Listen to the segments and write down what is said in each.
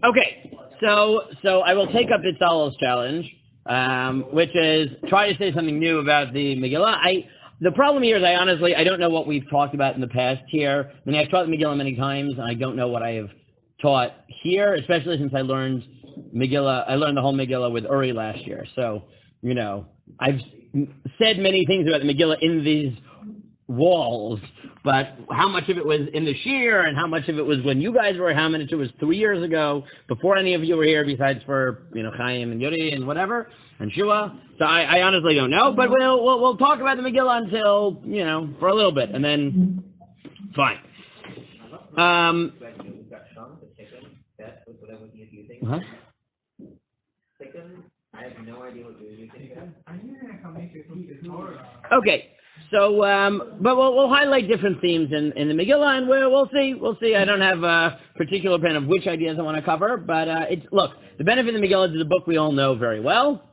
Okay, so I will take up Itzal's challenge, which is try to say something new about the Megillah. The problem here is I don't know what we've talked about in the past here. I mean, I've taught the Megillah many times, and I don't know what I have taught here, especially since I learned Megillah. I learned the whole Megillah with Uri last year. So, you know, I've said many things about the Megillah in these walls, but how much of it was in the shir and how much of it was when you guys were, how much it was 3 years ago before any of you were here, besides for, you know, Chaim and Yuri and whatever and Shua. So I honestly don't know, but we'll talk about the Megillah until, you know, for a little bit, and then fine. What? I have no idea what you're using. Okay. So, but we'll highlight different themes in the Megillah, and we'll see. We'll see. I don't have a particular plan of which ideas I want to cover, but look, the benefit of the Megillah is a book we all know very well.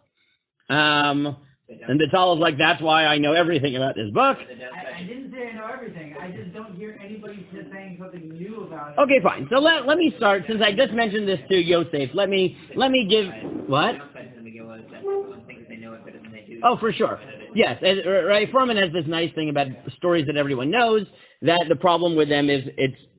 And the Tal is like, that's why I know everything about this book. I didn't say I know everything. I just don't hear anybody saying something new about it. Okay, fine. So let me start, since I just mentioned this to Yosef. Let me give what? Oh, for sure. Yes, right. Foreman has this nice thing about stories that everyone knows, that the problem with them is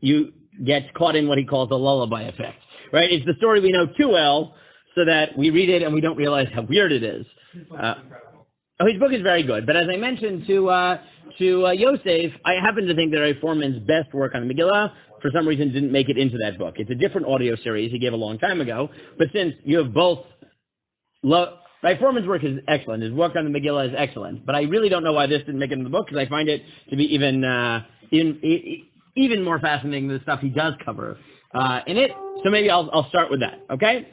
you get caught in what he calls the lullaby effect, right? It's the story we know too well, so that we read it and we don't realize how weird it is. His book is very good, but as I mentioned to Yosef, I happen to think that Ray Foreman's best work on the Megillah, for some reason, didn't make it into that book. It's a different audio series he gave a long time ago, but since you have both... Ray Foreman's work is excellent. His work on the Megillah is excellent. But I really don't know why this didn't make it in the book, because I find it to be even more fascinating than the stuff he does cover in it. So maybe I'll start with that, okay?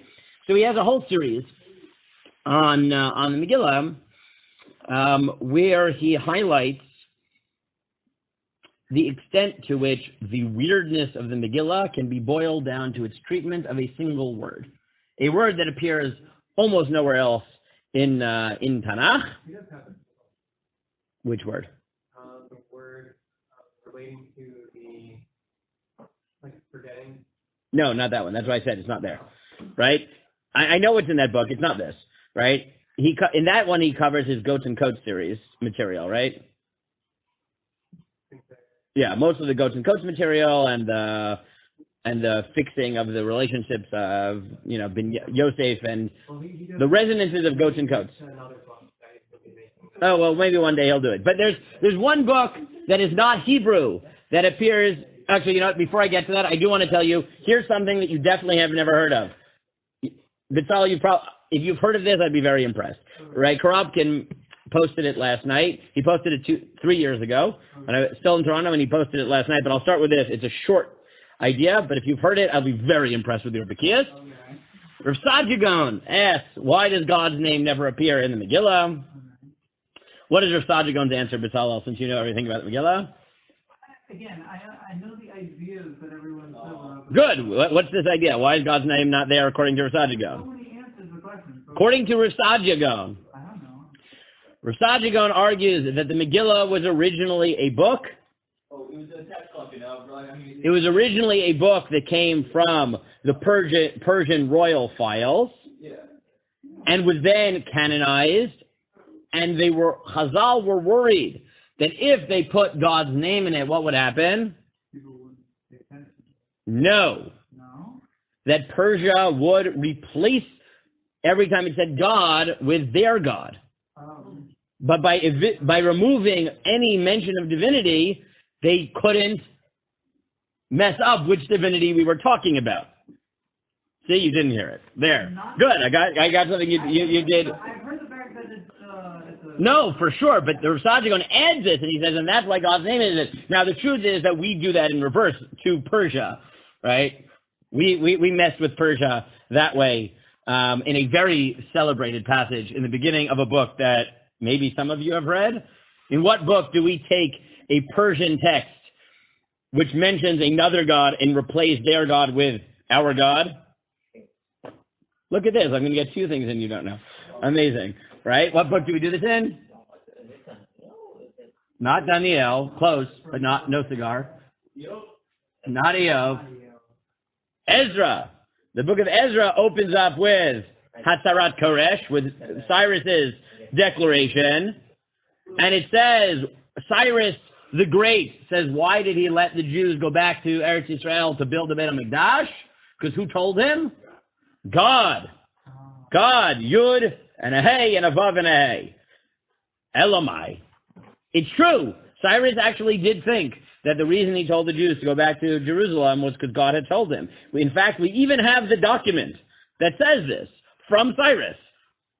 So he has a whole series on the Megillah where he highlights the extent to which the weirdness of the Megillah can be boiled down to its treatment of a single word. A word that appears almost nowhere else in Tanakh. Which word? The word relating to the, like, forgetting. No, not that one. That's why I said it's not there, right? I know it's in that book. It's not this, right? In that one, he covers his Goats and Coats series material, right? Yeah, most of the Goats and Coats material and the fixing of the relationships of, you know, Ben Yosef and the resonances of Goats and Coats. Oh, well, maybe one day he'll do it. But there's one book that is not Hebrew that appears... Actually, you know what, before I get to that, I do want to tell you, here's something that you definitely have never heard of. Vital, if you've heard of this, I'd be very impressed. Right? Korobkin posted it last night. He posted it 3 years ago, and I was still in Toronto, and he posted it last night. But I'll start with this. It's a short idea, but if you've heard it, I'll be very impressed with your Bekias. Rav Sajagon asks, why does God's name never appear in the Megillah? What is Rav Sajagon's answer, Bezalel, since you know everything about the Megillah? Again, I know the ideas that everyone says. Good. What's this idea? Why is God's name not there according to Rav Sajagon? Nobody answers the question. According to Rav Sajagon. I don't know. Rav Sajagon argues that the Megillah was originally a book. Oh, it was a text book, you know. It was originally a book that came from the Persian royal files, and was then canonized. And Chazal were worried that if they put God's name in it, what would happen? People wouldn't pay attention. No. That Persia would replace every time it said God with their God. But by removing any mention of divinity, they couldn't mess up which divinity we were talking about. See, you didn't hear it. There. Good. I got something you did. I've heard the fact that it's No, for sure, but the Rav Sajagon adds this, and he says, and that's why God's name is it. Now, the truth is that we do that in reverse to Persia, right? We messed with Persia that way in a very celebrated passage in the beginning of a book that maybe some of you have read. In what book do we take a Persian text which mentions another God and replace their God with our God? Look at this. I'm going to get two things in you don't know. Amazing. Right? What book do we do this in? Not Daniel. Close, but no cigar. Not Eov. Ezra. The book of Ezra opens up with Hatzarat Koresh, with Cyrus's declaration, and it says, Cyrus the Great says, why did he let the Jews go back to Eretz Yisrael to build the Beit HaMikdash? Because who told him? God. God, Yud, and a Hey, and a Vav, and a Hey. Elamai. It's true. Cyrus actually did think that the reason he told the Jews to go back to Jerusalem was because God had told him. In fact, we even have the document that says this from Cyrus,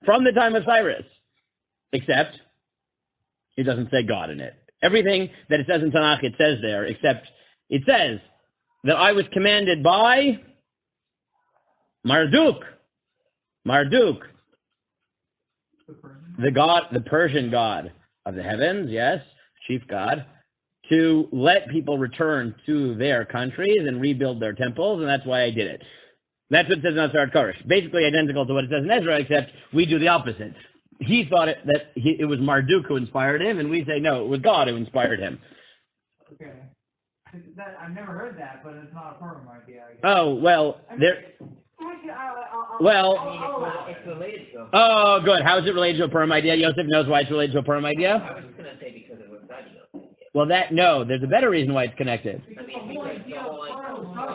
from the time of Cyrus, except it doesn't say God in it. Everything that it says in Tanakh, it says there, except it says that I was commanded by Marduk, the god, the Persian god of the heavens, yes, chief god, to let people return to their countries and rebuild their temples, and that's why I did it. That's what it says in Hatzarat Koresh. Basically identical to what it says in Ezra, except we do the opposite. He thought it was Marduk who inspired him, and we say, no, it was God who inspired him. Okay. I've never heard that, but it's not a Purim idea, I guess. Oh, well, there... Well, it's related to. Oh, good. How is it related to a Purim idea? Yosef knows why it's related to a Purim idea? I was just gonna say because it was Daniel. Well, no, there's a better reason why it's connected. I mean, because the whole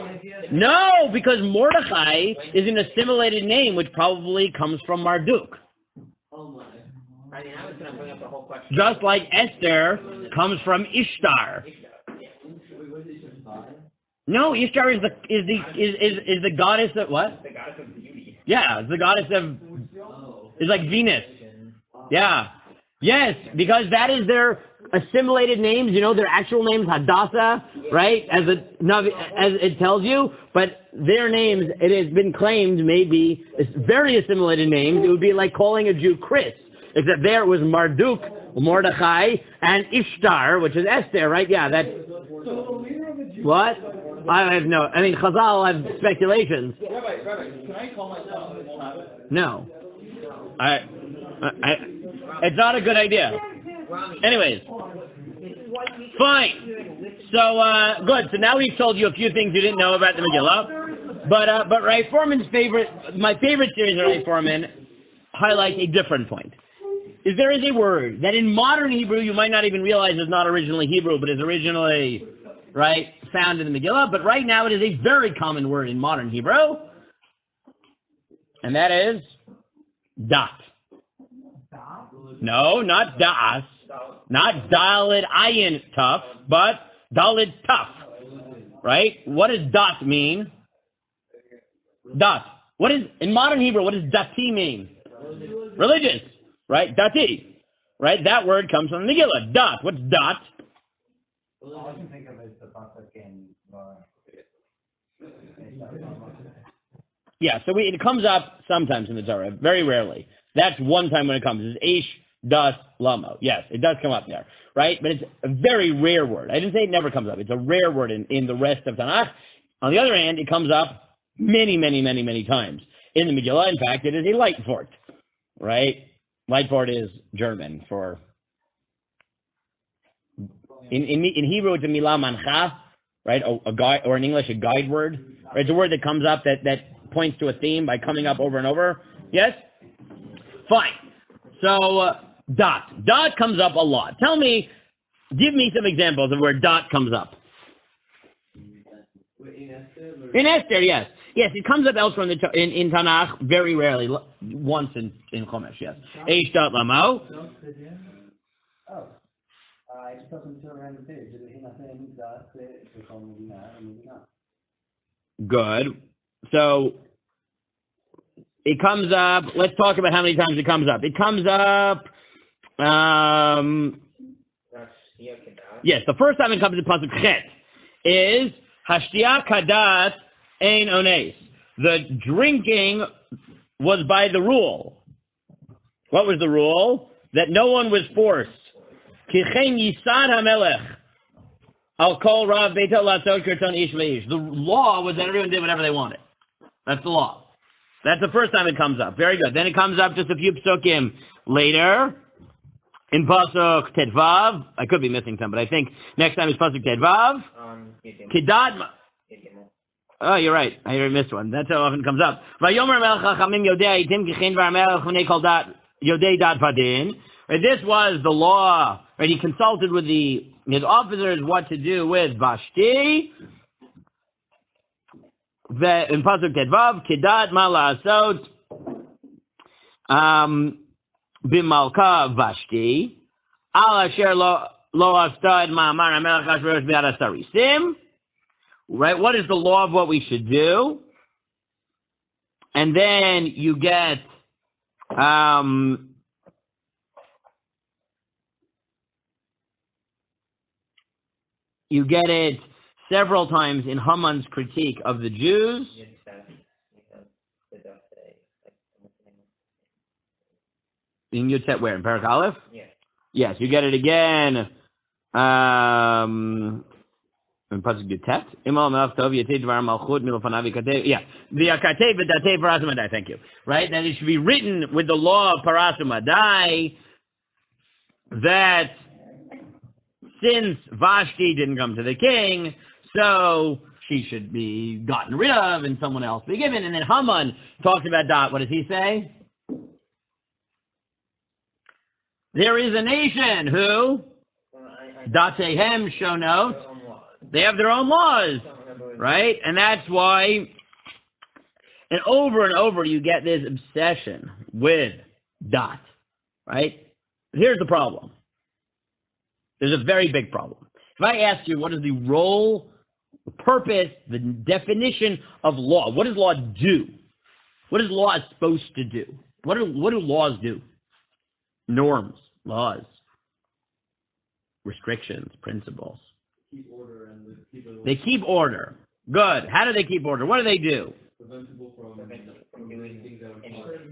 idea. No, because Mordechai is an assimilated name, which probably comes from Marduk. Oh my. I mean, I was gonna bring up the whole question. Just like Esther comes from Ishtar. No, Ishtar is the goddess of what? The goddess of beauty. Yeah, it's the goddess of. It's like Venus. Yeah. Yes, because that is their assimilated names. You know, their actual names, Hadassah, right? As it tells you, but their names, it has been claimed, maybe very assimilated names. It would be like calling a Jew Chris, except there it was Marduk, Mordechai, and Ishtar, which is Esther, right? Yeah, that's what. I have no. I mean, Chazal have speculations. Rabbi, can I call myself? It won't happen. No. It's not a good idea. Anyways, fine. So good. So now we've told you a few things you didn't know about the Megillah. But Ray Foreman's my favorite series of Ray Foreman highlights a different point. There is a word that in modern Hebrew you might not even realize is not originally Hebrew, but is originally found in the Megillah. But right now it is a very common word in modern Hebrew, and that is dot. No, not das, not dalid ayin tough, but dalid tough. Right? What does dot mean? Dot. What is in modern Hebrew? What does dati mean? Religious. Right? Dati. Right? That word comes from the Megillah. Dot. What's dot? All I can think of is the pasuk in. Yeah, so it comes up sometimes in the Torah, very rarely. That's one time when it comes. It's Eish, Das, Lamo. Yes, it does come up there, right? But it's a very rare word. I didn't say it never comes up. It's a rare word in the rest of Tanakh. On the other hand, it comes up many, many, many, many times. In the Megillah, in fact, it is a Leitwort, right? Leitwort is German for... In Hebrew, it's a Milah Mancha, right? A guide, or in English, a guide word. Right? It's a word that comes up that points to a theme by coming up over and over. Yes? Fine. So, dot. Dot comes up a lot. Give me some examples of where dot comes up. In Esther, yes. Yes, it comes up elsewhere in Tanakh, very rarely. Once in Chumash, yes. Eish dot lamo. Oh. It's talking to around the page. Good. So, it comes up, let's talk about how many times it comes up. It comes up, yes, the first time it comes in Pasuk Chet is Hashtiya Kadat Ein Ones. The drinking was by the rule. What was the rule? That no one was forced. Kichen Yisad HaMelech. I'll call Rav Beitel Latzot Kirton Ish Veish. The law was that everyone did whatever they wanted. That's the law. That's the first time it comes up. Very good. Then it comes up just a few psukim later in Pasuk Tedvav. I could be missing some, but I think next time is Pasuk Tedvav. Oh, you're right. I already missed one. That's how often it comes up. Vayomer melech chachamim yodei itim kichin v'amelech v'nei kol dat yodei dat vadin. Right, this was the law. Right, he consulted with his officers what to do with Vashti. In pasuk Tedvav, kedat ma la'asot b'malka Vashti al asher lo asta et ma'amar hamelech Achashverosh b'yad Astarisim. Right, what is the law of what we should do? And then you get it several times in Haman's critique of the Jews. In Yutet where? In Parak Aleph? Yeah. Yes, you get it again. In Pasuk Yutet. Imal Melach Tov Yetei Dvar Malchut Milofanav Yikatev. Yeah. V'yakatev v'datei Paras U'Madai. Thank you. Right? That it should be written with the law of Paras U'Madai that since Vashti didn't come to the king, so she should be gotten rid of and someone else be given. And then Haman talks about Dot. What does he say? There is a nation who, Datehem show notes, they have their own laws, right? And that's why, and over you get this obsession with Dot, right? But here's the problem. There's a very big problem. If I ask you what is the role, the purpose, the definition of law, what does law do? What is law supposed to do? What do laws do? Norms, laws, restrictions, principles. Keep order and They keep order. Good. How do they keep order? What do they do? prevent people from doing things that are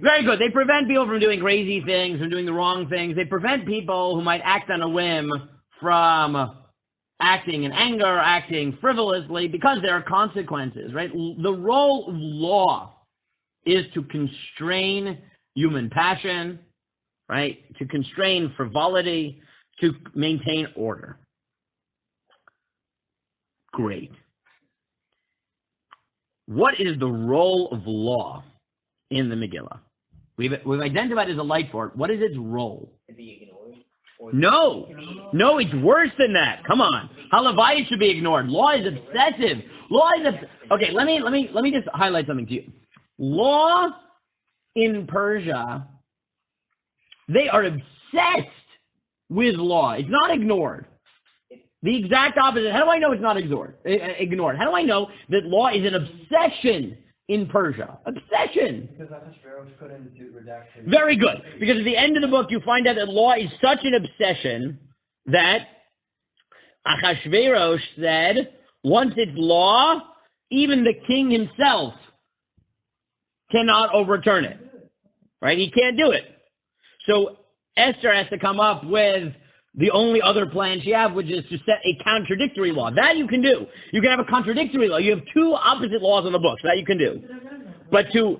Very good. They prevent people from doing crazy things, from doing the wrong things. They prevent people who might act on a whim from acting in anger, acting frivolously, because there are consequences, right? The role of law is to constrain human passion, right? To constrain frivolity, to maintain order. Great. What is the role of law in the Megillah? We've identified as a light for it. What is its role? To be ignored? No, it's worse than that. Come on, Halavai should be ignored. Law is obsessive. Okay. Let me just highlight something to you. Law in Persia, they are obsessed with law. It's not ignored. The exact opposite. How do I know it's not ignored? How do I know that law is an obsession in Persia? Obsession. because Achashverosh couldn't do redaction. Very good. Because at the end of the book, you find out that law is such an obsession that Achashverosh said, once it's law, even the king himself cannot overturn it. Right? He can't do it. So Esther has to come up with the only other plan she has, which is to set a contradictory law. That you can do. You can have a contradictory law. You have two opposite laws on the books. That you can do. But to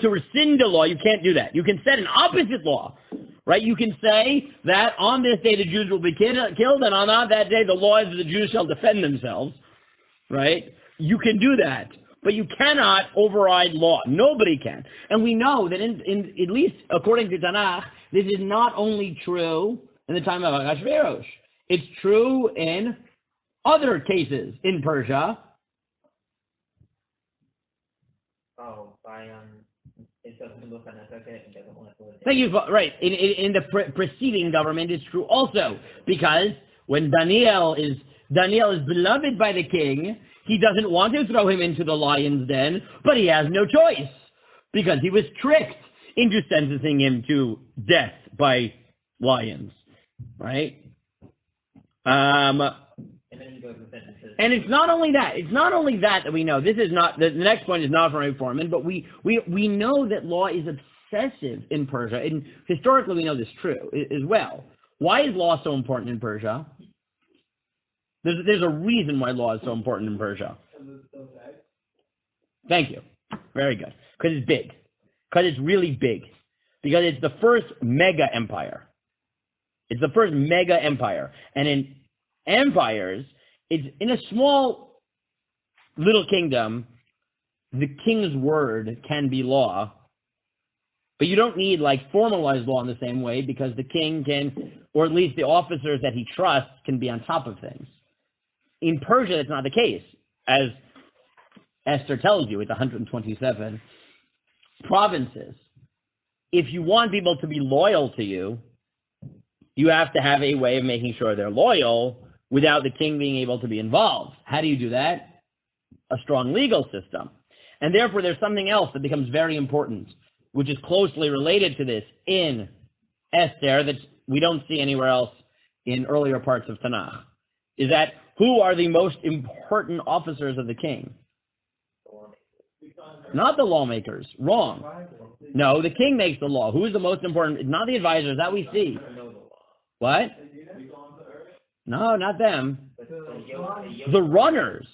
rescind a law, you can't do that. You can set an opposite law, right? You can say that on this day the Jews will be killed, and on that day the law is the Jews shall defend themselves, right? You can do that. But you cannot override law. Nobody can. And we know that in at least according to Tanakh, this is not only true in the time of Achashverosh. It's true in other cases in Persia. Oh, by it doesn't look on it. Okay, it doesn't want to live. Thank you. Right. In the preceding government, it's true also because when Daniel is beloved by the king, he doesn't want to throw him into the lion's den, but he has no choice because he was tricked into sentencing him to death by lions, right? And then he goes and sentences. And it's not only that. It's not only that we know. This is not the next point is not from a foreman, but we know that law is obsessive in Persia, and historically we know this true as well. Why is law so important in Persia? There's a reason why law is so important in Persia. Thank you. Very good. Because it's big. Because it's really big. Because it's the first mega empire. It's the first mega empire. And in empires, it's in a small little kingdom, the king's word can be law, but you don't need like formalized law in the same way because the king can, or at least the officers that he trusts, can be on top of things. In Persia, that's not the case. As Esther tells you, it's 127 provinces. If you want people to be loyal to you, you have to have a way of making sure they're loyal without the king being able to be involved. How do you do that? A strong legal system. And therefore, there's something else that becomes very important, which is closely related to this in Esther that we don't see anywhere else in earlier parts of Tanakh, is that who are the most important officers of the king? Not the lawmakers. Wrong. No, the king makes the law. Who is the most important? Not the advisors. That we see. What? No, not them. The runners.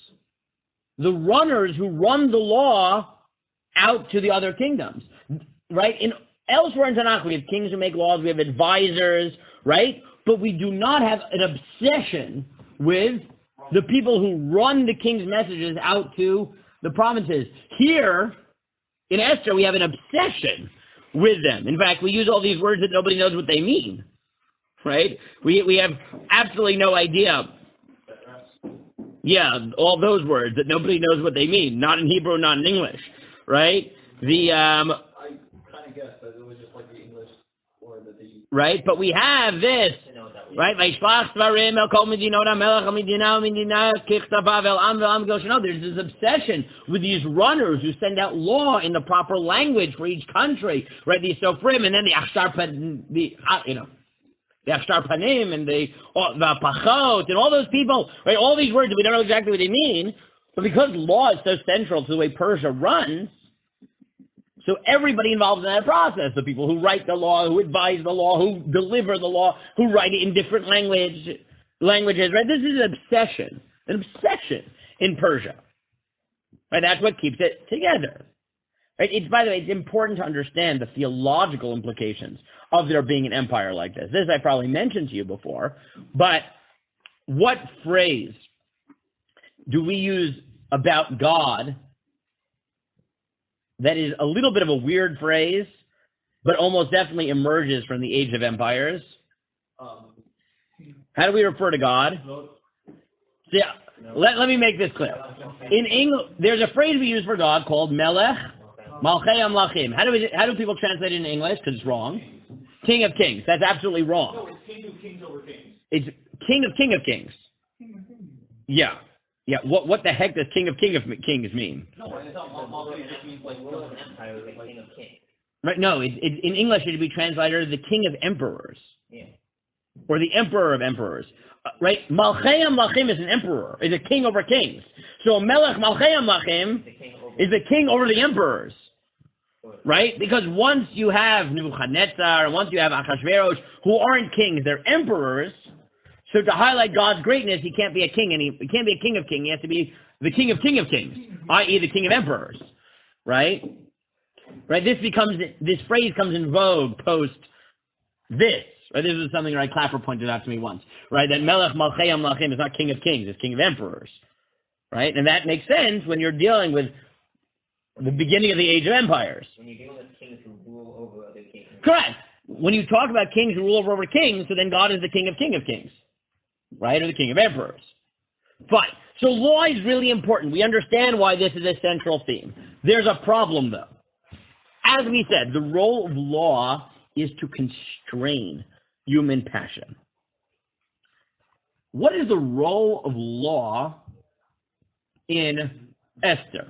The runners who run the law out to the other kingdoms. Right? Elsewhere in Tanakh, we have kings who make laws. We have advisors. Right? But we do not have an obsession with the people who run the king's messages out to the provinces. Here, in Esther, we have an obsession with them. In fact, we use all these words that nobody knows what they mean. Right? We have absolutely no idea. Yeah, all those words that nobody knows what they mean. Not in Hebrew, not in English. Right? I kind of guessed that it was just like the English word that they use. Right? But we have this. Right? There's this obsession with these runners who send out law in the proper language for each country. Right? These Sofrim, and then the Ashtar Panim, and the Pachot, and all those people, right? All these words that we don't know exactly what they mean, but because law is so central to the way Persia runs, so everybody involved in that process, the people who write the law, who advise the law, who deliver the law, who write it in different languages, right? This is an obsession in Persia. Right? That's what keeps it together. Right? By the way, it's important to understand the theological implications of there being an empire like this. This I probably mentioned to you before, but what phrase do we use about God that is a little bit of a weird phrase, but almost definitely emerges from the age of empires? How do we refer to God? Yeah, let me make this clear. In English, there's a phrase we use for God called Melech Malchei Amlachim. How do people translate it in English? Because it's wrong. King of Kings. That's absolutely wrong. No, it's king of kings over kings. It's King of Kings. Yeah. Yeah, what the heck does King of Kings mean? No, it's not Malchei. It just means like empire is the king of kings. Right? No, in English it would be translated the King of Emperors. Yeah. Or the Emperor of Emperors. Right? Malchei Amlachim is an emperor, is a king over kings. So Melech Malchei Amlachim is the king over the emperors. Right? Because once you have Nebuchadnezzar and once you have Achashverosh, who aren't kings, they're emperors. So to highlight God's greatness, he can't be a king, he can't be a king of kings. He has to be the king of kings, i.e., the king of emperors. Right? Right? This phrase comes in vogue post this. Right? This is something Ray Clapper pointed out to me once. Right? That Melech Malchei Amlachim is not king of kings, it's king of emperors. Right? And that makes sense when you're dealing with the beginning of the age of empires. When you're dealing with kings who rule over other kings. Correct. When you talk about kings who rule over kings, so then God is the king of kings. Right? Or the king of emperors. Fine. So law is really important. We understand why this is a central theme. There's a problem, though. As we said, the role of law is to constrain human passion. What is the role of law in Esther?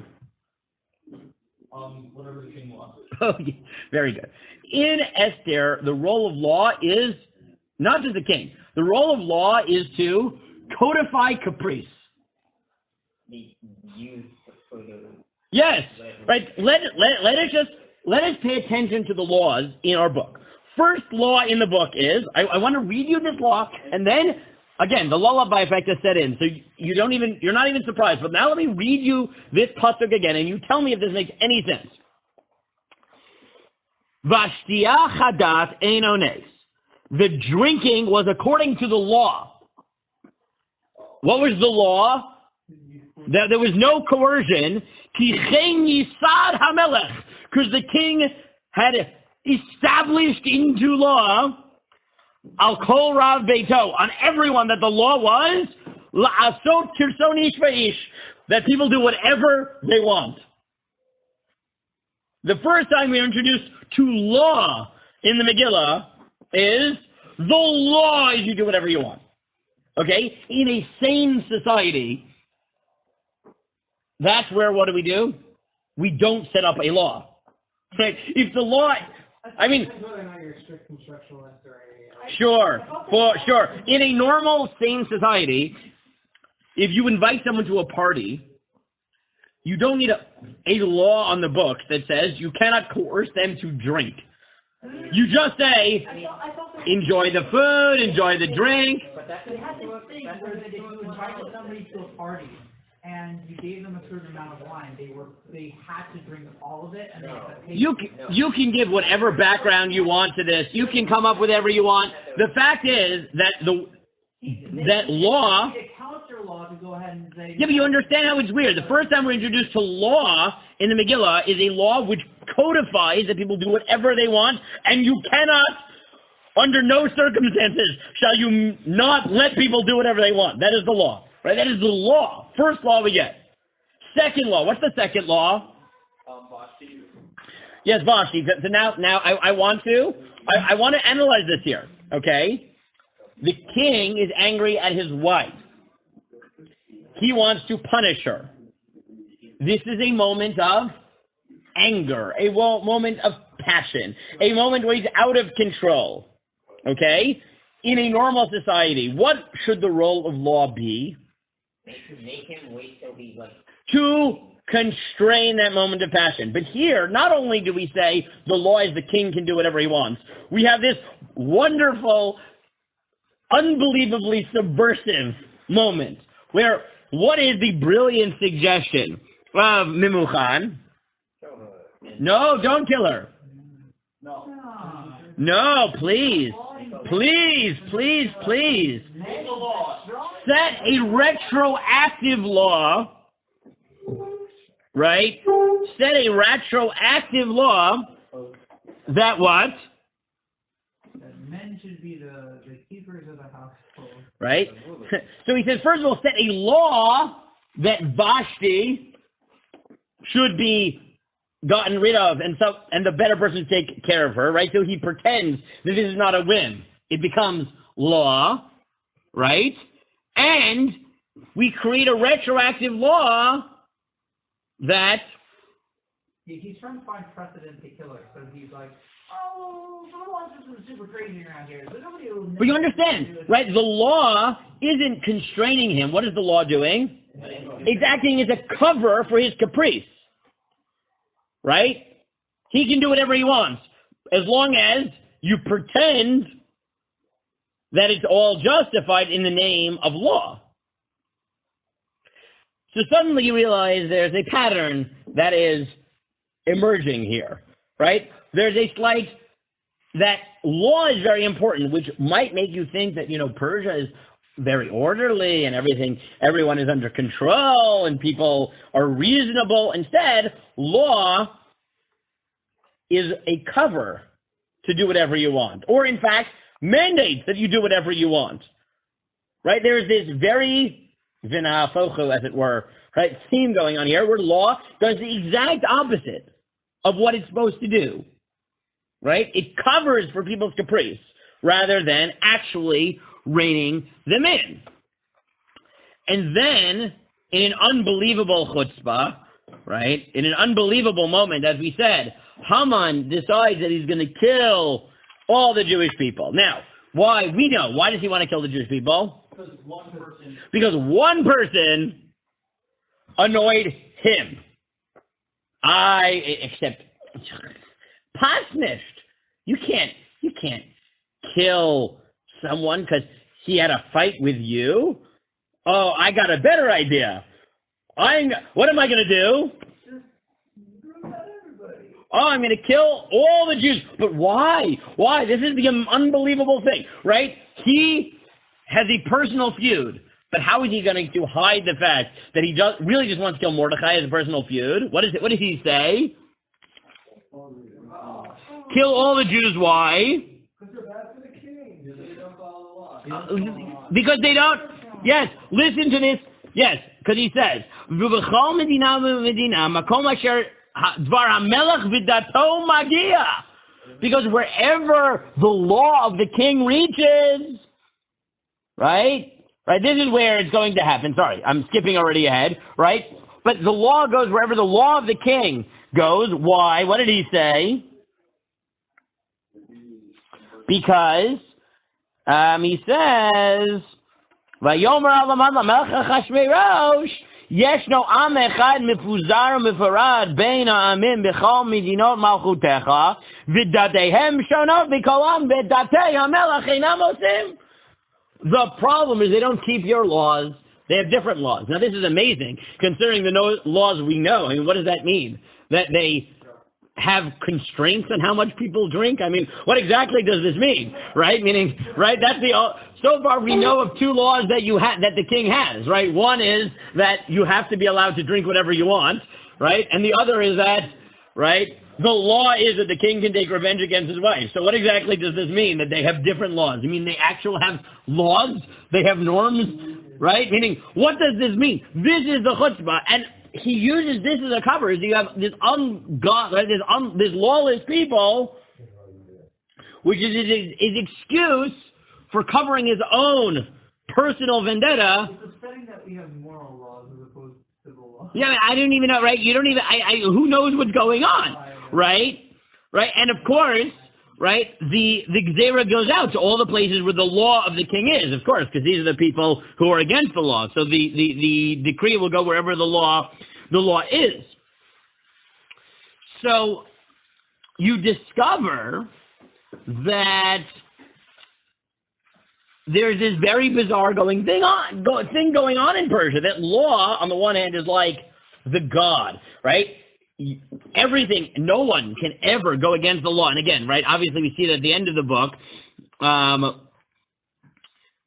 Whatever the king wants. Oh, yeah. Very good. In Esther, the role of law is not just the king. The role of law is to codify caprice. Yes, right. Let us pay attention to the laws in our book. First law in the book is, I want to read you this law, and then, again, the lullaby effect has set in, so you're not even surprised. But now let me read you this pasuk again, and you tell me if this makes any sense. Vashtiah chadat ein ones. The drinking was according to the law. What was the law? that there was no coercion, because the king had established into law al kol rav beito, on everyone, that the law was la'asot kirson ish v'ish, that people do whatever they want. The first time we are introduced to law in the Megillah is the law is you do whatever you want. Okay? In a sane society, that's where, what do? We don't set up a law. Right? If the law, I mean, sure, in a normal, sane society, if you invite someone to a party, you don't need a law on the books that says you cannot coerce them to drink. You just say, enjoy the food, enjoy the drink. But they had this thing where if you invited somebody to a party and you gave them a certain amount of wine, they had to drink all of it, and they had to pay. You can give whatever background you want to this. You can come up with whatever you want. The fact is that that law. Law to go ahead and say, yeah, but you understand how it's weird. The first time we're introduced to law in the Megillah is a law which codifies that people do whatever they want, and you cannot, under no circumstances, shall you not let people do whatever they want. That is the law, right? That is the law. First law we get. Second law. What's the second law? Vashti. Yes, Vashti. So now I want to analyze this here. Okay, the king is angry at his wife. He wants to punish her. This is a moment of anger, a moment of passion, a moment where he's out of control. Okay? In a normal society, what should the role of law be? Make him wait till he's like... To constrain that moment of passion. But here, not only do we say the law is the king can do whatever he wants, we have this wonderful, unbelievably subversive moment where... What is the brilliant suggestion of Mimuchan? No, don't kill her. No, please. Set a retroactive law, right? Set a retroactive law that what? That men should be the keepers of the household. Right? So he says, first of all, set a law that Vashti should be gotten rid of, and the better person take care of her, right? So he pretends that this is not a whim. It becomes law, right? And we create a retroactive law that... He's trying to find precedent to kill her, so he's like, oh, the law is super crazy around here. So nobody will. But you understand, right? The law isn't constraining him. What is the law doing? It's acting as a cover for his caprice, right? He can do whatever he wants, as long as you pretend that it's all justified in the name of law. So suddenly you realize there's a pattern that is emerging here, right? There's a slight, that law is very important, which might make you think that, Persia is very orderly and everyone is under control and people are reasonable. Instead, law is a cover to do whatever you want, or in fact, mandates that you do whatever you want, right? There's this very vinafochu, as it were, right, theme going on here, where law does the exact opposite of what it's supposed to do, right? It covers for people's caprice rather than actually reining them in. And then, in an unbelievable chutzpah, right, in an unbelievable moment, as we said, Haman decides that he's going to kill all the Jewish people. Now, why? We know. Why does he want to kill the Jewish people? Because one person annoyed him. Except Pasnished. You can't kill someone because he had a fight with you. Oh, I got a better idea. What am I going to do? Oh, I'm going to kill all the Jews. But why? Why? This is the unbelievable thing, right? He has a personal feud But how is he going to hide the fact that he really just wants to kill Mordechai as a personal feud? What does he say? Kill all the Jews. Why? Because they're bad for the king. They don't follow the law. Because they don't. Yes, listen to this. Yes, because he says, "V'b'chol medina v'medina makom asher dvar hamelech v'dato magia." Because wherever the law of the king reaches, right? Right. This is where it's going to happen. Sorry, I'm skipping already ahead. Right. But the law goes wherever the law of the king goes. Why? What did he say? Because he says, "Vayomer Alaman lamelech Achashverosh, yeshno am echad mifuzar u'mifarad bein ha'amim b'chol medinot malchutecha, v'datehem shonot v'kolam v'datei hamelech einam osim." The problem is they don't keep your laws. They have different laws. Now this is amazing, considering the laws we know. I mean, what does that mean? That they have constraints on how much people drink? I mean, what exactly does this mean? Right? Meaning, right? That's so far we know of two laws that that the king has, right? One is that you have to be allowed to drink whatever you want, right? And the other is that, right, the law is that the king can take revenge against his wife. So what exactly does this mean, that they have different laws? I mean, they actually have laws? They have norms, right? Meaning, what does this mean? This is the chutzpah. And he uses this as a cover. You have this this lawless people, which is his excuse for covering his own personal vendetta. It's upsetting that we have moral laws as opposed to civil laws. Yeah, I don't even know, right? You don't even, who knows what's going on, right? Right? And of course, right, the Gzera goes out to all the places where the law of the king is, of course, because these are the people who are against the law. So the decree will go wherever the law is. So you discover that there's this very bizarre thing going on in Persia. That law, on the one hand, is like the god, right? Everything, no one can ever go against the law. And again, right, obviously we see that at the end of the book,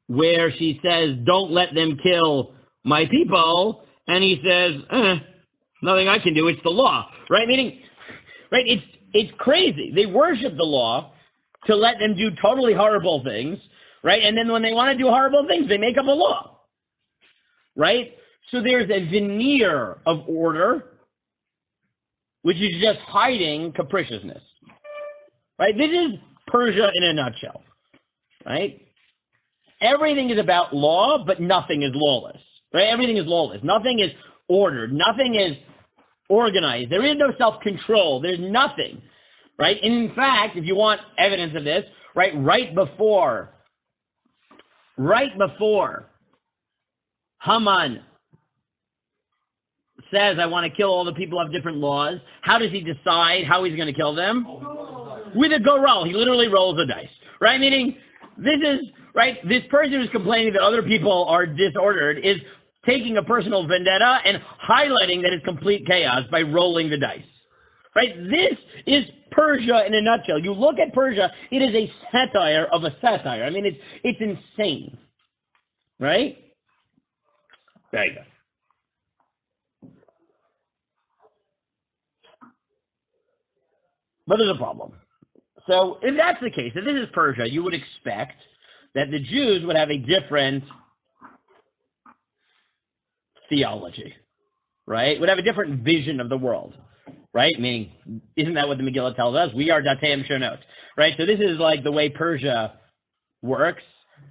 where she says, "Don't let them kill my people," and he says, "Nothing I can do, it's the law," right? Meaning, right, it's crazy. They worship the law to let them do totally horrible things, right? And then when they want to do horrible things, they make up a law, right? So there's a veneer of order, which is just hiding capriciousness, right? This is Persia in a nutshell, right? Everything is about law, but nothing is lawless, right? Everything is lawless. Nothing is ordered. Nothing is organized. There is no self-control. There's nothing, right? And in fact, if you want evidence of this, right before Haman says, "I want to kill all the people who have different laws," how does he decide how he's going to kill them? With a go roll. He literally rolls the dice, right? Meaning, this is, right, this person who's complaining that other people are disordered is taking a personal vendetta and highlighting that it's complete chaos by rolling the dice, right? This is Persia in a nutshell. You look at Persia, it is a satire of a satire. I mean, it's insane, right? There you go. But there's a problem. So if that's the case, if this is Persia, you would expect that the Jews would have a different theology, right? Would have a different vision of the world, right? Meaning, isn't that what the Megillah tells us? We are Dateim Shonot, right? So this is like the way Persia works.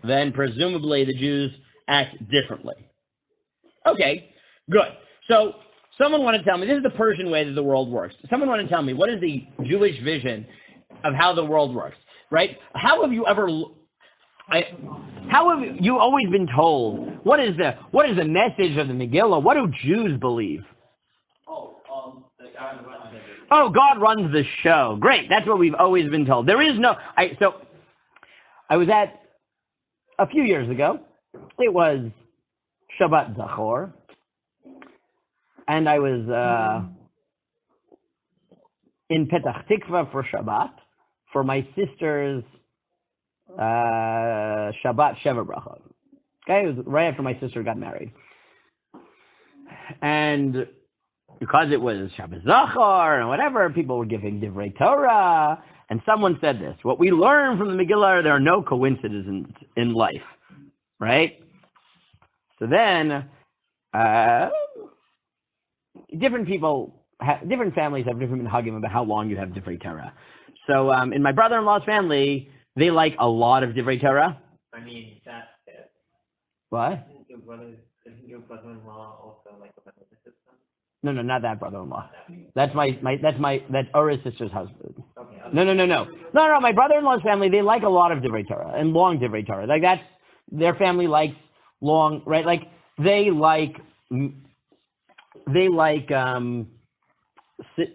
Then presumably the Jews act differently. Okay, good. So someone want to tell me, this is the Persian way that the world works. Someone want to tell me, what is the Jewish vision of how the world works, right? How have you always been told, what is the message of the Megillah? What do Jews believe? God runs the show. Great, that's what we've always been told. There is no, I was at, a few years ago, it was Shabbat Zachor, and I was in Petach Tikva for Shabbat, for my sister's Shabbat Sheva Brachot. Okay, it was right after my sister got married. And because it was Shabbat Zachar and whatever, people were giving Divrei Torah. And someone said this: what we learn from the Megillah, there are no coincidences in life, right? So then, different families have different minhagim about how long you have Divrei Torah. So in my brother-in-law's family, they like a lot of Divrei Torah. I mean, that's it. What? Isn't your brother-in-law also like a medical system? No, not that brother-in-law. That's that's Ura's sister's husband. Okay. No. My brother-in-law's family, they like a lot of Divrei Torah and long Divrei Torah. Like that's their family likes long, right? Like they like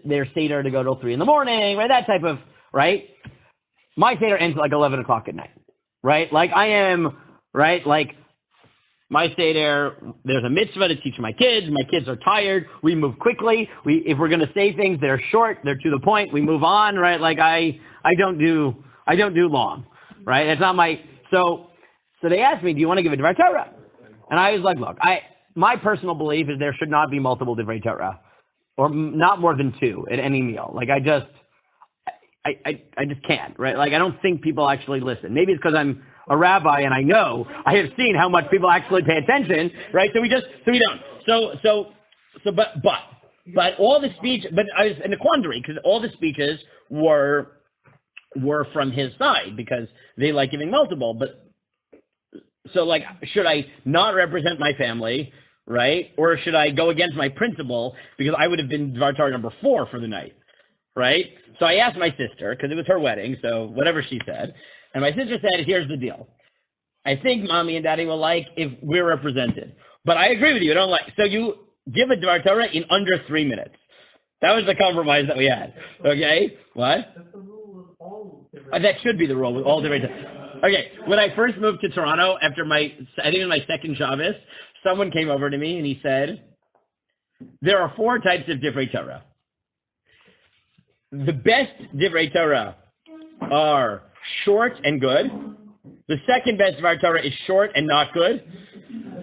their seder to go till 3 a.m, right? That type of, right? My seder ends at like 11 o'clock at night, right? Like I am, right? Like my seder, there's a mitzvah to teach my kids. My kids are tired. We move quickly. If we're going to say things, they're short. They're to the point. We move on, right? Like I don't do long, right? It's not my, so they asked me, do you want to give a Divrei Torah? And I was like, look, my personal belief is there should not be multiple Divrei Torah, or not more than 2 at any meal. Like I just can't, right? Like I don't think people actually listen. Maybe it's because I'm a rabbi and I have seen how much people actually pay attention, right? So we don't. But all the speech, but I was in a quandary because all the speeches were from his side because they like giving multiple. But so like, should I not represent my family, right? Or should I go against my principle because I would have been Dvar Torah number 4 for the night, right? So I asked my sister because it was her wedding, so whatever she said. And my sister said, here's the deal. I think mommy and daddy will like if we're represented. But I agree with you. I don't like. So you give a Dvar Torah in under 3 minutes. That was the compromise that we had. Okay? What? That's the rule of all That should be the rule with all Divrei Torah. Okay. When I first moved to Toronto, I think in my second Shabbos, someone came over to me and he said, there are 4 types of Divrei Torah. The best Divrei Torah are short and good. The second best Dvar Torah is short and not good.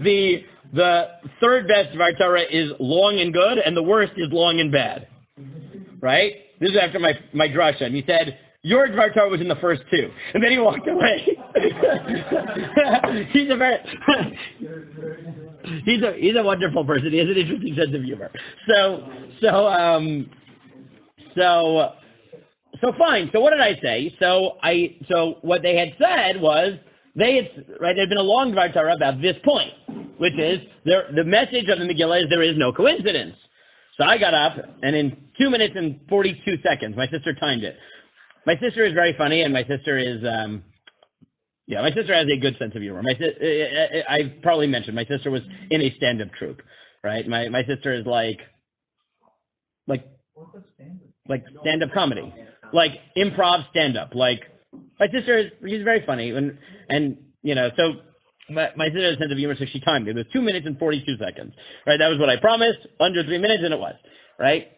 The third best Dvar Torah is long and good, and the worst is long and bad. Right? This is after my drasha, and he said, your Dvar Torah was in the first 2. And then he walked away. He's a wonderful person. He has an interesting sense of humor. So fine. So what did I say? So what they had said was there had been a long Dvar Torah about this point, which is the message of the Megillah is there is no coincidence. So I got up and in 2 minutes and 42 seconds, my sister timed it. My sister is very funny, and my sister is my sister has a good sense of humor. I probably mentioned my sister was in a stand-up troupe, right? My sister is like stand-up comedy. Like improv stand-up. Like my sister she's very funny and so my sister has a sense of humor, so she timed it. It was 2 minutes and 42 seconds. Right? That was what I promised, under 3 minutes, and it was. Right?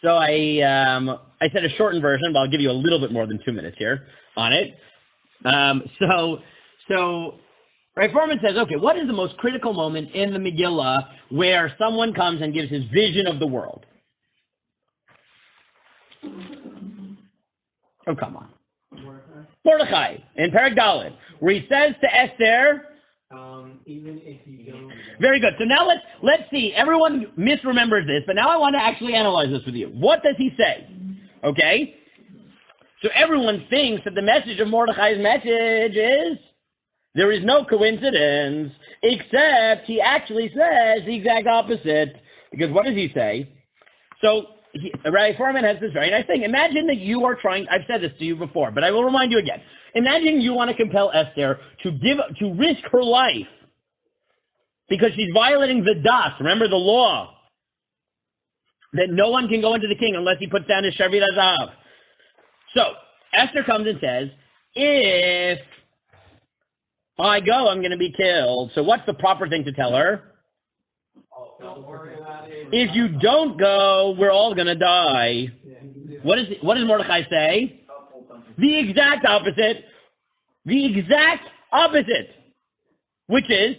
So I said a shortened version, but I'll give you a little bit more than 2 minutes here on it. So Right, Foreman says, okay, what is the most critical moment in the Megillah where someone comes and gives his vision of the world? Oh, come on. Mordechai, in Perek Dalet, where he says to Esther, even if you don't... Very good. So now let's see. Everyone misremembers this, but now I want to actually analyze this with you. What does he say? Okay? So everyone thinks that the message of Mordechai's message is there is no coincidence, except he actually says the exact opposite. Because what does he say? So Rabbi Foreman has this very nice thing. Imagine that you are trying, I've said this to you before, but I will remind you again. Imagine you want to compel Esther to risk her life because she's violating the das, remember the law, that no one can go into the king unless he puts down his Shavit Azav. So Esther comes and says, if I go, I'm going to be killed. So what's the proper thing to tell her? If you don't go, we're all going to die. What does Mordechai say? The exact opposite. The exact opposite. which is,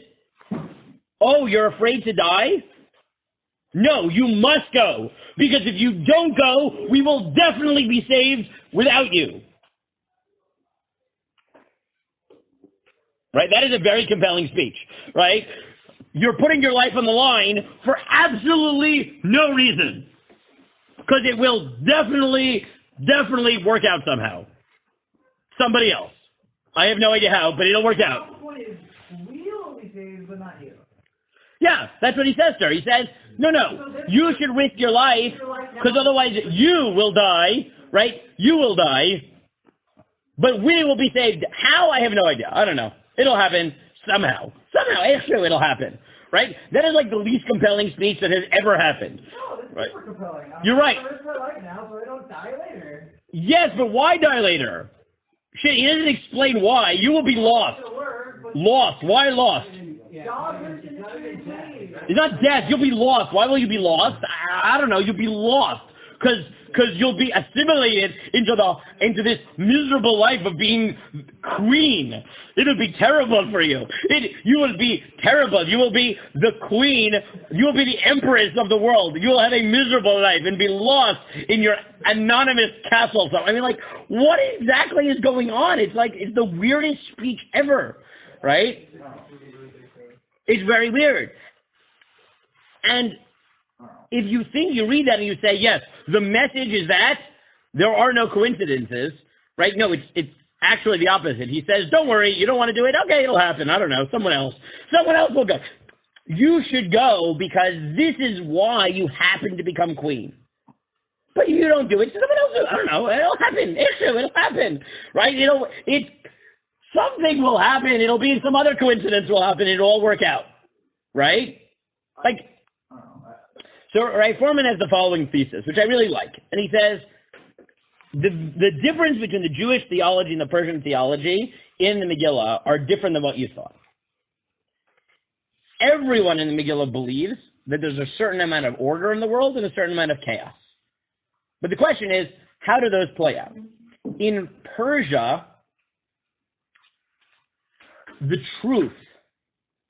oh, you're afraid to die? No, you must go, because if you don't go, we will definitely be saved without you. Right? That is a very compelling speech, right? You're putting your life on the line for absolutely no reason, because it will definitely work out somehow. Somebody else. I have no idea how, but it'll work out. The point is, we will be saved, but not you. Yeah, that's what he says to her. He says, no, you should risk your life, because otherwise you will die, right? You will die, but we will be saved. How? I have no idea. I don't know. It'll happen somehow. Actually, it'll happen, right? That is like the least compelling speech that has ever happened. No, this is right? super compelling. You're right. I'm going to risk my life now so I don't die later. Yes, but why die later? Shit, he doesn't explain why. You will be lost. Lost. Why lost? It's not death. You'll be lost. Why will you be lost? I don't know. You'll be lost because you'll be assimilated into this miserable life of being queen. It'll be terrible for you. You will be terrible. You will be the queen. You will be the empress of the world. You will have a miserable life and be lost in your anonymous castle. So I mean, like, what exactly is going on? It's the weirdest speech ever, right? It's very weird. And if you read that and you say, yes, the message is that there are no coincidences, right? No, it's actually the opposite. He says, don't worry, you don't want to do it? Okay, it'll happen. I don't know, someone else will go. You should go because this is why you happen to become queen. But you don't do it, someone else will. I don't know, it'll happen. It'll happen, right? Something will happen. It'll be some other coincidence will happen. It'll all work out, right? So, right, Foreman has the following thesis, which I really like. And he says, the difference between the Jewish theology and the Persian theology in the Megillah are different than what you thought. Everyone in the Megillah believes that there's a certain amount of order in the world and a certain amount of chaos. But the question is, how do those play out? In Persia, the truth,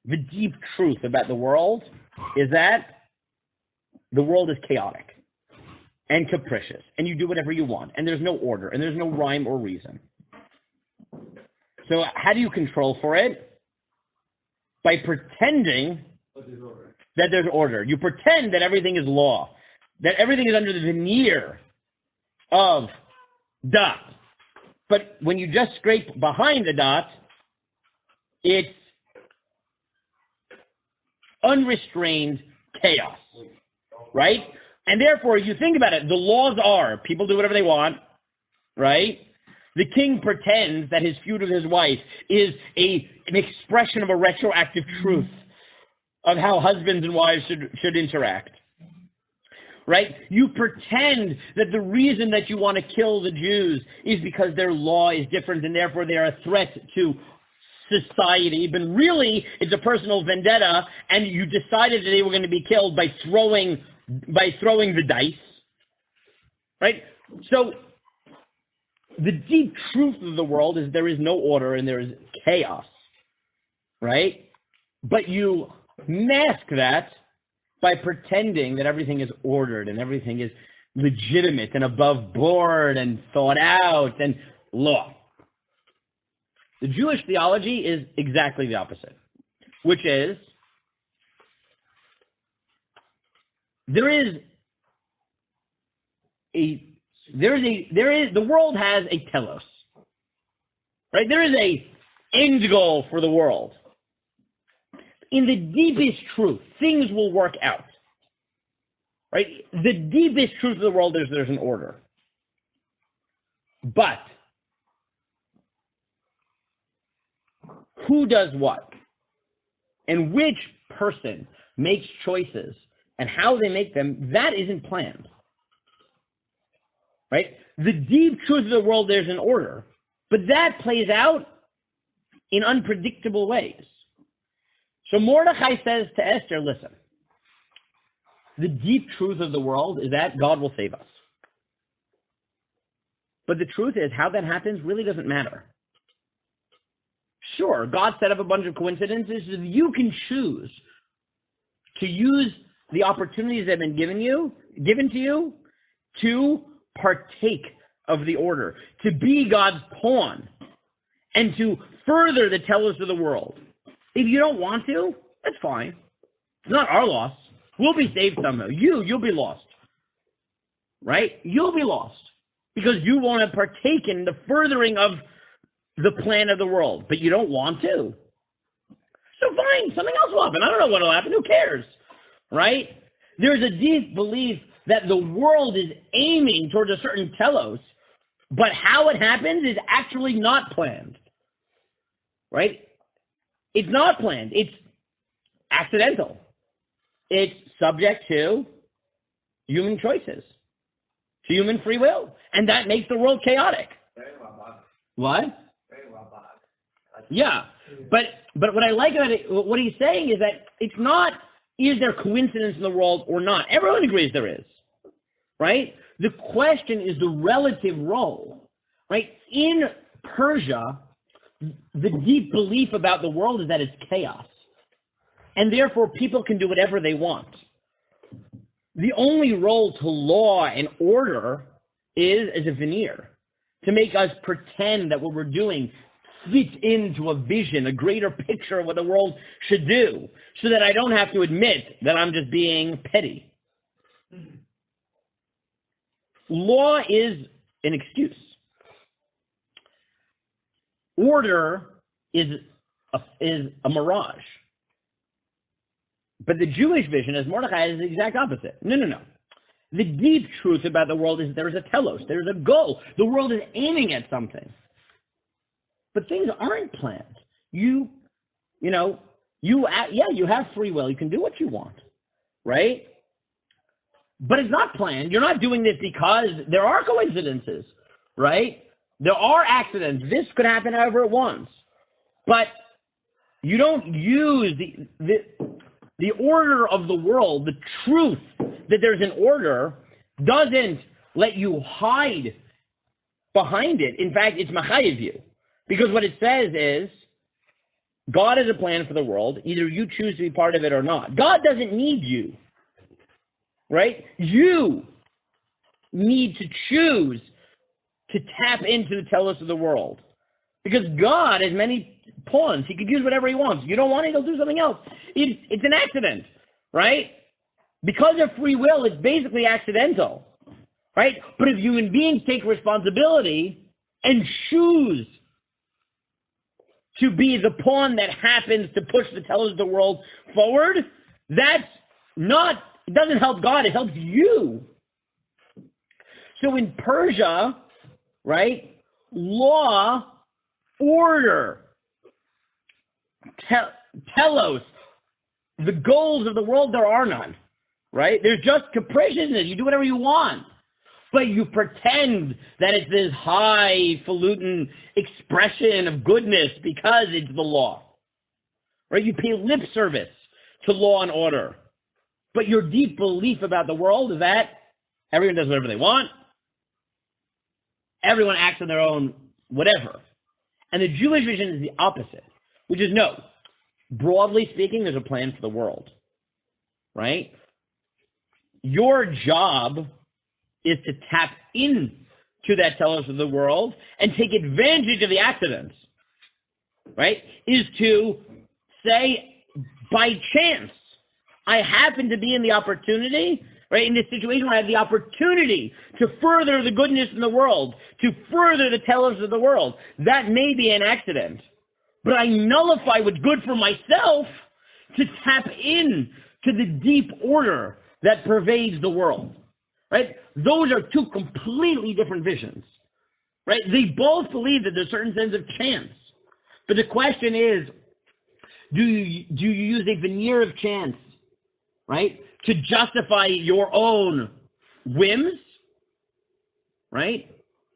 the deep truth about the world is that the world is chaotic and capricious, and you do whatever you want, and there's no order, and there's no rhyme or reason. So how do you control for it? By pretending that there's order. You pretend that everything is law, that everything is under the veneer of dot. But when you just scrape behind the dot, it's unrestrained chaos, right? And therefore, you think about it, the laws are, people do whatever they want, right? The king pretends that his feud with his wife is an expression of a retroactive truth of how husbands and wives should interact, right? You pretend that the reason that you want to kill the Jews is because their law is different and therefore they are a threat to society, but really it's a personal vendetta, and you decided that they were going to be killed by throwing the dice, right? So the deep truth of the world is there is no order and there is chaos, right? But you mask that by pretending that everything is ordered and everything is legitimate and above board and thought out and law. The Jewish theology is exactly the opposite, which is the world has a telos, right? There is a end goal for the world. In the deepest truth, things will work out, right? The deepest truth of the world is there's an order. But who does what? And which person makes choices and how they make them, that isn't planned. Right? The deep truth of the world, there's an order. But that plays out in unpredictable ways. So Mordechai says to Esther, listen, the deep truth of the world is that God will save us. But the truth is, how that happens really doesn't matter. Sure, God set up a bunch of coincidences so that you can choose to use the opportunities that have been given to you to partake of the order, to be God's pawn, and to further the telos of the world. If you don't want to, that's fine. It's not our loss. We'll be saved somehow. You'll be lost. Right? You'll be lost because you won't have partaken in the furthering of the plan of the world, but you don't want to. So fine, something else will happen. I don't know what will happen. Who cares? Right? There's a deep belief that the world is aiming towards a certain telos, but how it happens is actually not planned. Right? It's not planned. It's accidental. It's subject to human choices, to human free will. And that makes the world chaotic. Very well done. What? Very well done. Yeah. But what I like about it, what he's saying is that it's not, is there coincidence in the world or not? Everyone agrees there is. Right? The question is the relative role. Right? In Persia, the deep belief about the world is that it's chaos. And therefore, people can do whatever they want. The only role to law and order is as a veneer, to make us pretend that what we're doing fits into a vision, a greater picture of what the world should do, so that I don't have to admit that I'm just being petty. Law is an excuse. Order is a mirage. But the Jewish vision, as Mordechai, is the exact opposite. No. The deep truth about the world is there's a telos, there's a goal. The world is aiming at something. But things aren't planned. You have free will. You can do what you want, right? But it's not planned. You're not doing this because there are coincidences, right? There are accidents. This could happen however it wants. But you don't use the order of the world, the truth that there's an order, doesn't let you hide behind it. In fact, it's machayev you. Because what it says is, God has a plan for the world. Either you choose to be part of it or not. God doesn't need you. Right? You need to choose to tap into the telos of the world. Because God has many pawns. He could use whatever he wants. You don't want it, he'll do something else. It's an accident, right? Because of free will, it's basically accidental, right? But if human beings take responsibility and choose to be the pawn that happens to push the telos of the world forward, it doesn't help God, it helps you. So in Persia, right, law, order, telos, the goals of the world, there are none, right? There's just capriciousness. You do whatever you want. But you pretend that it's this highfalutin expression of goodness because it's the law, right? You pay lip service to law and order. But your deep belief about the world is that everyone does whatever they want. Everyone acts on their own whatever. And the Jewish vision is the opposite, which is no. Broadly speaking, there's a plan for the world, right? Your job is to tap into that telos of the world and take advantage of the accidents, right? Is to say, by chance, I happen to be in the opportunity, right, in this situation where I have the opportunity to further the goodness in the world, to further the telos of the world. That may be an accident, but I nullify what's good for myself to tap in to the deep order that pervades the world, right? Those are two completely different visions, right? They both believe that there's a certain sense of chance, but the question is, do you use a veneer of chance, right, to justify your own whims, right?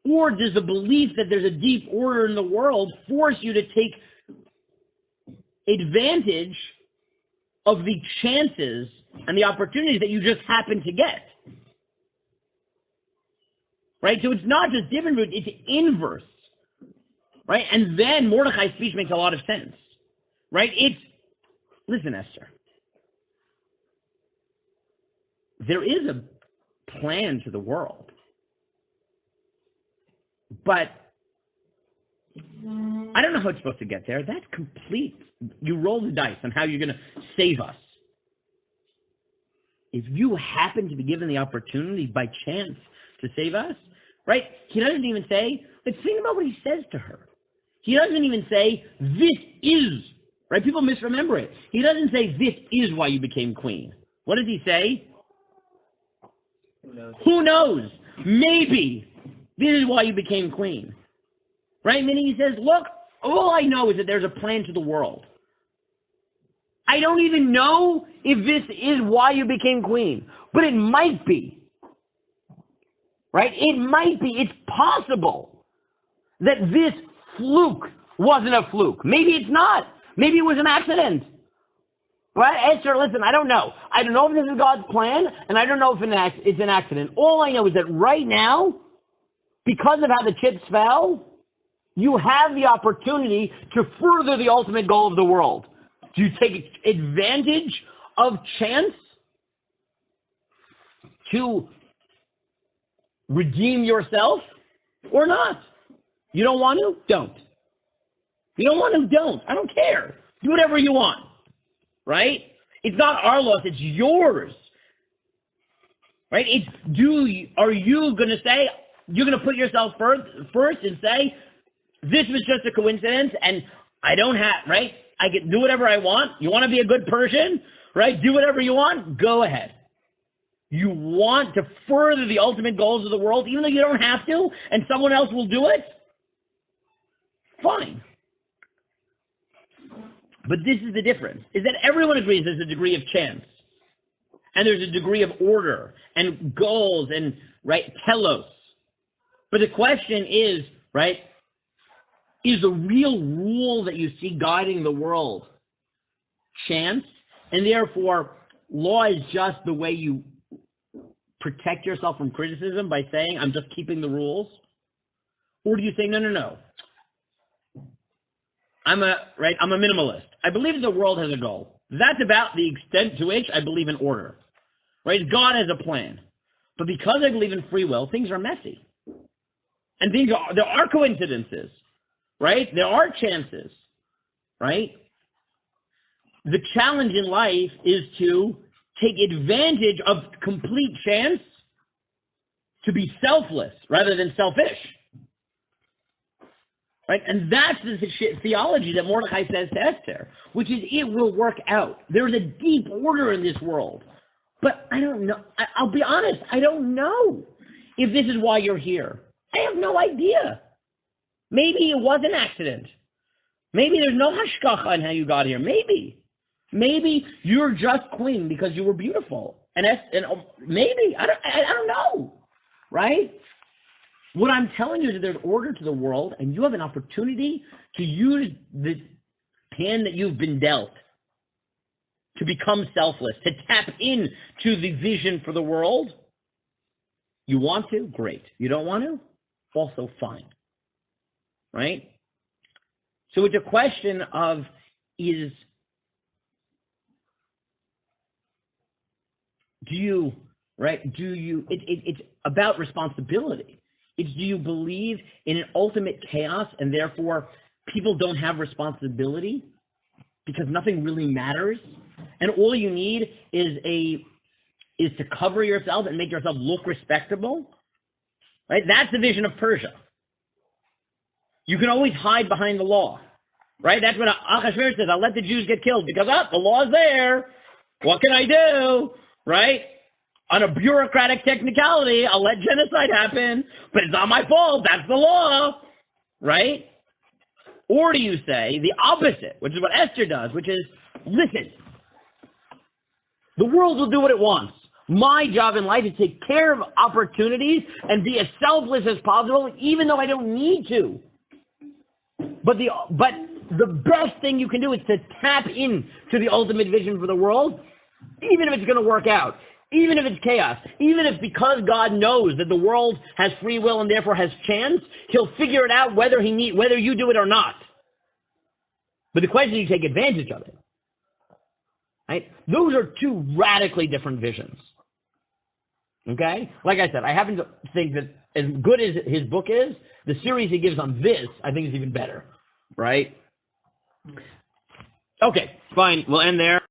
Or does the belief that there's a deep order in the world force you to take advantage of the chances and the opportunities that you just happen to get? Right? So it's not just different, it's inverse. right? And then Mordechai's speech makes a lot of sense, right? Listen, Esther, there is a plan to the world, but I don't know how it's supposed to get there. That's complete. You roll the dice on how you're going to save us. If you happen to be given the opportunity by chance to save us, right? He doesn't even say, but think about what he says to her. He doesn't even say, this is, right? People misremember it. He doesn't say, this is why you became queen. What does he say? Who knows? Who knows? Maybe this is why you became queen. Right? Meaning he says, look, all I know is that there's a plan to the world. I don't even know if this is why you became queen, but it might be. Right? It might be. It's possible that this fluke wasn't a fluke. Maybe it's not. Maybe it was an accident. Right? Esther, listen, I don't know. I don't know if this is God's plan, and I don't know if it's an accident. All I know is that right now, because of how the chips fell, you have the opportunity to further the ultimate goal of the world. Do you take advantage of chance to redeem yourself or not? You don't want to? Don't. You don't want to? Don't. I don't care. Do whatever you want. Right? It's not our loss, it's yours. Right? Are you going to say, you're going to put yourself first and say, this was just a coincidence and I don't have, right? I can do whatever I want. You want to be a good person, right? Do whatever you want. Go ahead. You want to further the ultimate goals of the world, even though you don't have to, and someone else will do it? Fine. But this is the difference, is that everyone agrees there's a degree of chance. And there's a degree of order and goals and, right, telos. But the question is, right, is the real rule that you see guiding the world chance? And therefore, law is just the way you protect yourself from criticism by saying, I'm just keeping the rules? Or do you say, no. I'm a minimalist. I believe that the world has a goal. That's about the extent to which I believe in order. Right? God has a plan. But because I believe in free will, things are messy. And there are coincidences. Right? There are chances. Right? The challenge in life is to take advantage of complete chance to be selfless rather than selfish. Right? And that's the theology that Mordechai says to Esther, which is it will work out. There's a deep order in this world. But I don't know. I'll be honest. I don't know if this is why you're here. I have no idea. Maybe it was an accident. Maybe there's no hashkacha on how you got here. Maybe you're just queen because you were beautiful. And maybe I don't know. Right? What I'm telling you is that there's order to the world, and you have an opportunity to use the hand that you've been dealt to become selfless, to tap into the vision for the world. You want to? Great. You don't want to? Also fine. Right? So it's a question of it's about responsibility. It's do you believe in an ultimate chaos and therefore people don't have responsibility because nothing really matters, and all you need is to cover yourself and make yourself look respectable? Right? That's the vision of Persia. You can always hide behind the law. Right? That's what Achashverosh says. I'll let the Jews get killed because the law's there. What can I do? Right? On a bureaucratic technicality, I'll let genocide happen, but it's not my fault. That's the law, right? Or do you say the opposite, which is what Esther does, which is, listen, the world will do what it wants. My job in life is to take care of opportunities and be as selfless as possible, even though I don't need to. But the best thing you can do is to tap into the ultimate vision for the world, even if it's going to work out. Even if it's chaos, even if because God knows that the world has free will and therefore has chance, he'll figure it out whether you do it or not. But the question is, you take advantage of it. Right? Those are two radically different visions. Okay? Like I said, I happen to think that as good as his book is, the series he gives on this, I think, is even better. Right? Okay, fine. We'll end there.